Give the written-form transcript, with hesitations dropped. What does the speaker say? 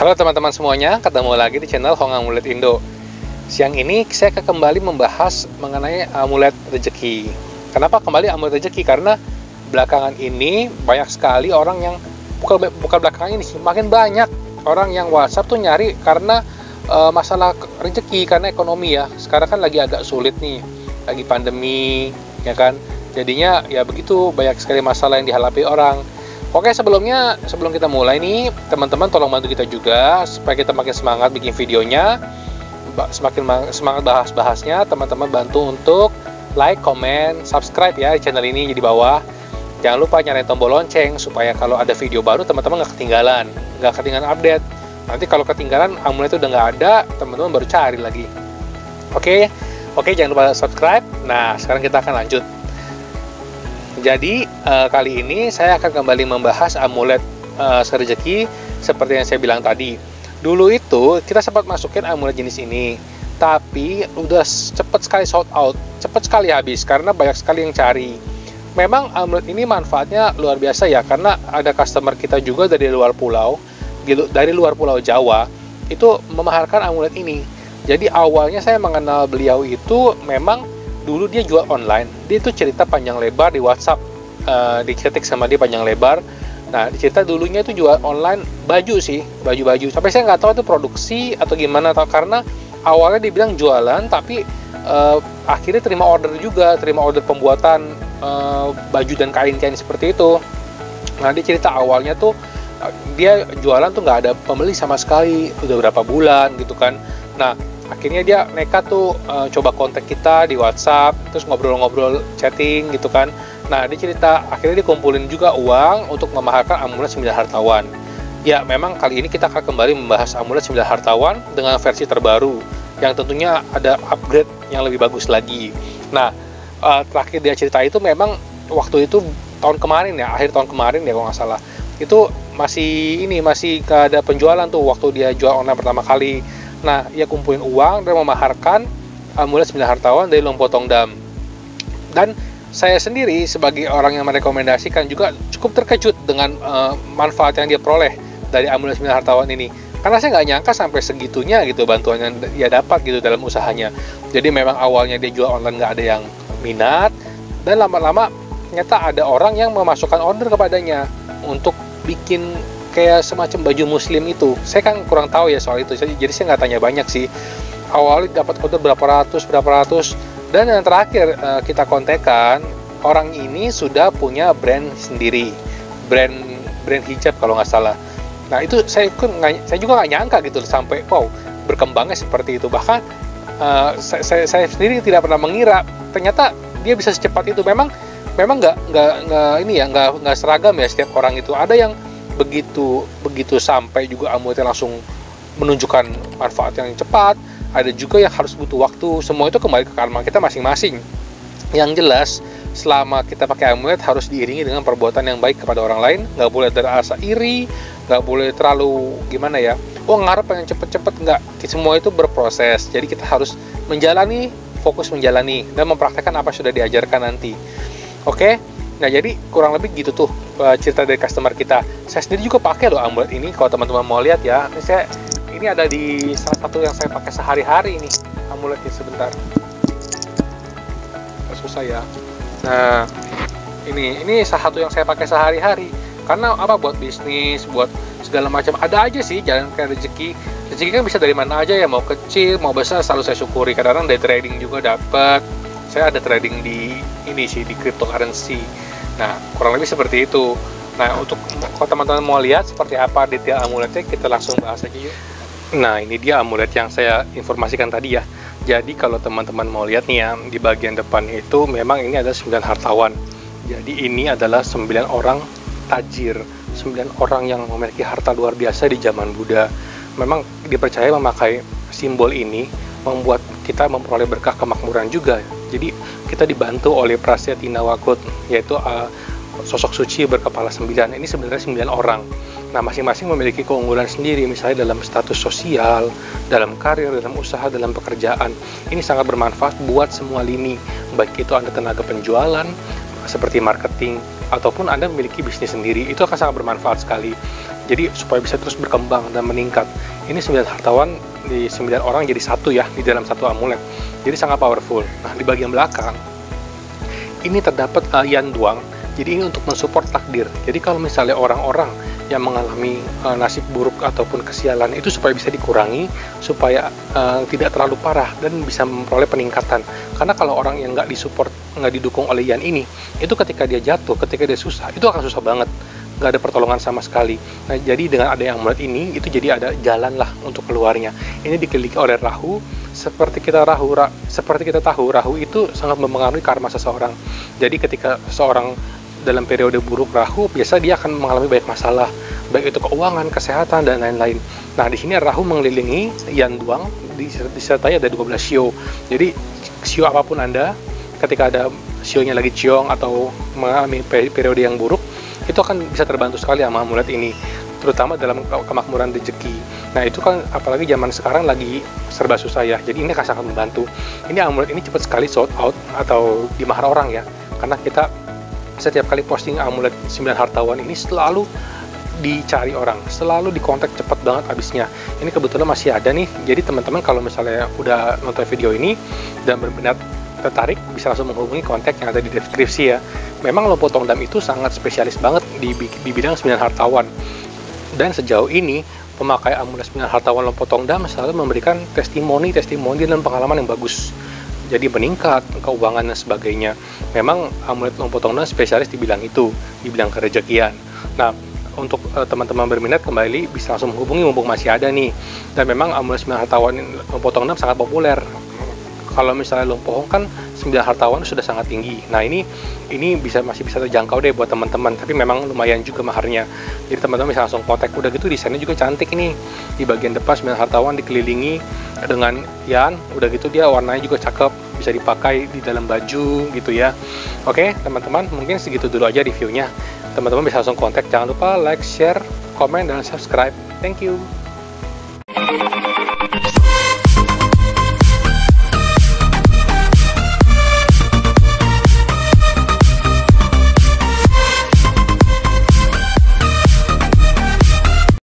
Halo teman-teman semuanya, ketemu lagi di channel Hong Amulet Indo. Siang ini saya akan kembali membahas mengenai amulet rezeki. Kenapa kembali amulet rezeki? Karena belakangan ini banyak sekali orang yang bukan belakangan ini sih, makin banyak orang yang WhatsApp tuh nyari karena masalah rezeki, karena ekonomi ya. Sekarang kan lagi agak sulit nih, lagi pandemi, ya kan. Jadinya ya begitu, banyak sekali masalah yang dihadapi orang. Oke, sebelum kita mulai nih, teman-teman tolong bantu kita juga supaya kita makin semangat bikin videonya, semakin semangat bahas-bahasnya. Teman-teman bantu untuk like, comment, subscribe ya di channel ini di bawah. Jangan lupa nyalain tombol lonceng supaya kalau ada video baru teman-teman nggak ketinggalan update. Nanti kalau ketinggalan amulet itu udah nggak ada, teman-teman baru cari lagi. Oke, jangan lupa subscribe. Nah, sekarang kita akan lanjut. Jadi kali ini saya akan kembali membahas amulet rezeki seperti yang saya bilang tadi. Dulu itu kita sempat masukin amulet jenis ini, tapi udah cepet sekali sold out, cepet sekali habis karena banyak sekali yang cari. Memang amulet ini manfaatnya luar biasa ya, karena ada customer kita juga dari luar pulau Jawa itu memaharkan amulet ini. Jadi awalnya saya mengenal beliau itu memang dulu dia jual online. Dia itu cerita panjang lebar di WhatsApp, diketik sama dia panjang lebar. Nah, cerita dulunya itu jual online baju. Sampai saya nggak tahu itu produksi atau gimana, karena awalnya dibilang jualan, tapi akhirnya terima order pembuatan baju dan kain-kain seperti itu. Nah, dia cerita awalnya tuh dia jualan tuh nggak ada pembeli sama sekali, udah berapa bulan gitu kan. Nah, akhirnya dia nekat tuh coba kontak kita di WhatsApp, terus ngobrol-ngobrol, chatting gitu kan. Nah, dia cerita akhirnya dia kumpulin juga uang untuk memaharkan amulet 9 hartawan. Ya, memang kali ini kita akan kembali membahas amulet 9 hartawan dengan versi terbaru yang tentunya ada upgrade yang lebih bagus lagi. Nah, terakhir dia cerita itu memang waktu itu tahun kemarin ya, akhir tahun kemarin ya kalau nggak salah. Itu masih nggak ada penjualan tuh waktu dia jual online pertama kali. Nah, ia kumpulin uang dan memaharkan amulet 9 hartawan dari Long Potong Dam. Dan saya sendiri sebagai orang yang merekomendasikan juga cukup terkejut dengan manfaat yang dia peroleh dari amulet 9 hartawan ini. Karena saya nggak nyangka sampai segitunya gitu bantuan yang dia dapat gitu dalam usahanya. Jadi memang awalnya dia jual online nggak ada yang minat, dan lama-lama ternyata ada orang yang memasukkan order kepadanya untuk bikin kayak semacam baju muslim itu. Saya kan kurang tahu ya soal itu, jadi saya nggak tanya banyak sih. Awalnya dapat order berapa ratus, dan yang terakhir kita kontekan, orang ini sudah punya brand sendiri, brand hijab kalau nggak salah. Nah, itu saya juga nggak nyangka gitu sampai wow, berkembangnya seperti itu. Bahkan saya sendiri tidak pernah mengira ternyata dia bisa secepat itu. Memang nggak seragam ya setiap orang itu. Ada yang begitu sampai juga amuletnya langsung menunjukkan manfaat yang cepat, ada juga yang harus butuh waktu. Semua itu kembali ke karma kita masing-masing. Yang jelas, selama kita pakai amulet harus diiringi dengan perbuatan yang baik kepada orang lain. Nggak boleh ada rasa iri, nggak boleh terlalu gimana ya, ngarep pengen cepet-cepet, nggak. Semua itu berproses, jadi kita harus fokus menjalani dan mempraktekkan apa yang sudah diajarkan nanti. Oke? Nah, jadi kurang lebih gitu tuh cerita dari customer kita. Saya sendiri juga pakai loh amulet ini. Kalau teman-teman mau lihat ya, ini ada di salah satu yang saya pakai sehari-hari ini amuletnya. Sebentar, susah ya. Nah, ini salah satu yang saya pakai sehari-hari. Karena apa? Buat bisnis, buat segala macam. Ada aja sih jalan kayak rezeki. Rezeki kan bisa dari mana aja ya, mau kecil, mau besar, selalu saya syukuri. Kadang-kadang dari trading juga dapat. Saya ada trading di cryptocurrency. Nah, kurang lebih seperti itu. Nah, untuk kalau teman-teman mau lihat seperti apa detail amuletnya, kita langsung bahas aja yuk. Nah, ini dia amulet yang saya informasikan tadi ya. Jadi kalau teman-teman mau lihat nih ya, di bagian depan itu memang ini ada 9 hartawan. Jadi ini adalah 9 orang tajir, 9 orang yang memiliki harta luar biasa di zaman Buddha. Memang dipercaya memakai simbol ini membuat kita memperoleh berkah kemakmuran juga. Jadi kita dibantu oleh Prasetya Nawakut, yaitu sosok suci berkepala 9. Ini sebenarnya 9 orang. Nah, masing-masing memiliki keunggulan sendiri, misalnya dalam status sosial, dalam karir, dalam usaha, dalam pekerjaan. Ini sangat bermanfaat buat semua lini, baik itu Anda tenaga penjualan, seperti marketing, ataupun Anda memiliki bisnis sendiri, itu akan sangat bermanfaat sekali. Jadi supaya bisa terus berkembang dan meningkat. Ini 9 hartawan di 9 orang jadi satu ya di dalam satu amulet. Jadi sangat powerful. Nah, di bagian belakang ini terdapat Yan Duang. Jadi ini untuk mensupport takdir. Jadi kalau misalnya orang-orang yang mengalami nasib buruk ataupun kesialan itu supaya bisa dikurangi, supaya tidak terlalu parah dan bisa memperoleh peningkatan. Karena kalau orang yang nggak disupport, nggak didukung oleh Yan ini, itu ketika dia jatuh, ketika dia susah, itu akan susah banget. Nggak ada pertolongan sama sekali. Nah, jadi dengan ada yang amulet ini, itu jadi ada jalan lah untuk keluarnya. Ini dikelilingi oleh Rahu. Seperti kita tahu, Rahu itu sangat mempengaruhi karma seseorang. Jadi ketika seorang dalam periode buruk Rahu, biasa dia akan mengalami banyak masalah, baik itu keuangan, kesehatan, dan lain-lain. Nah, di sini Rahu mengelilingi Yan Duang, disertai ada 12 shio. Jadi shio apapun Anda, ketika ada shio-nya lagi ciong atau mengalami periode yang buruk, itu akan bisa terbantu sekali sama amulet ini, terutama dalam kemakmuran rezeki. Nah, itu kan apalagi zaman sekarang lagi serba susah ya, jadi ini akan sangat membantu. Ini amulet ini cepat sekali sold out atau dimahar orang ya, karena kita setiap kali posting amulet 9 hartawan ini selalu dicari orang, selalu dikontak cepat banget habisnya. Ini kebetulan masih ada nih, jadi teman-teman kalau misalnya udah nonton video ini dan benar-benar tertarik, bisa langsung menghubungi kontak yang ada di deskripsi ya. Memang Lompo Tongdam itu sangat spesialis banget di bidang 9 hartawan. Dan sejauh ini, pemakai amulet 9 hartawan Lompo Tongdam selalu memberikan testimoni dan pengalaman yang bagus. Jadi meningkat, keuangan dan sebagainya. Memang amulet Lompo Tongdam spesialis di bidang itu, di bidang kerejekian. Nah, untuk teman-teman berminat kembali bisa langsung menghubungi mumpung masih ada nih. Dan memang amulet 9 hartawan Lompo Tongdam sangat populer. Kalau misalnya Lompo Hong kan 9 hartawan sudah sangat tinggi. Nah, ini masih bisa terjangkau deh buat teman-teman, tapi memang lumayan juga maharnya. Jadi teman-teman bisa langsung kontak. Udah gitu desainnya juga cantik ini. Di bagian depan 9 hartawan dikelilingi dengan Yan, udah gitu dia warnanya juga cakep, bisa dipakai di dalam baju gitu ya. Oke, teman-teman, mungkin segitu dulu aja reviewnya. Teman-teman bisa langsung kontak. Jangan lupa like, share, komen, dan subscribe. Thank you.